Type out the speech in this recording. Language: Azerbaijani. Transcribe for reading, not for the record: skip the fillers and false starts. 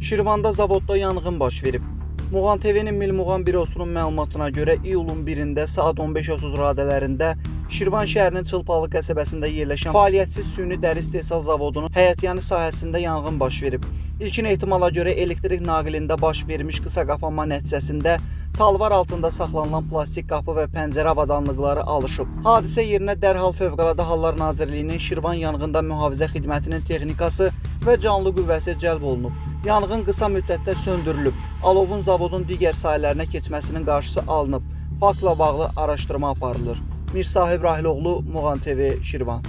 Şirvanda zavodda yanğın baş verib. Muğan TV'nin Milmuğan bürosunun məlumatına görə iyulun 1-də saat 15:30 radələrində Şirvan şəhərinin Çılpalıq qəsəbəsində yerləşən fəaliyyətsiz süni dəri istehsal zavodunun həyətyanı sahəsində yanğın baş verib. İlkin ehtimala görə elektrik naqilində baş vermiş qısa qapanma nəticəsində talvar altında saxlanılan plastik qapı və pəncərə avadanlıqları alışıb. Hadisə yerinə dərhal Fövqəladə Hallar Nazirliyinin Şirvan Yanğında Mühafizə Xidmətinin texnikası və canlı qüvvəsi cəlb olunub. Yanğın qısa müddətdə söndürülüb. Alovun zavodun digər sahələrinə keçməsinin qarşısı alınıb. Faktla bağlı araşdırma aparılır. Mirsahib Rahiloğlu, Muğan TV, Şirvan.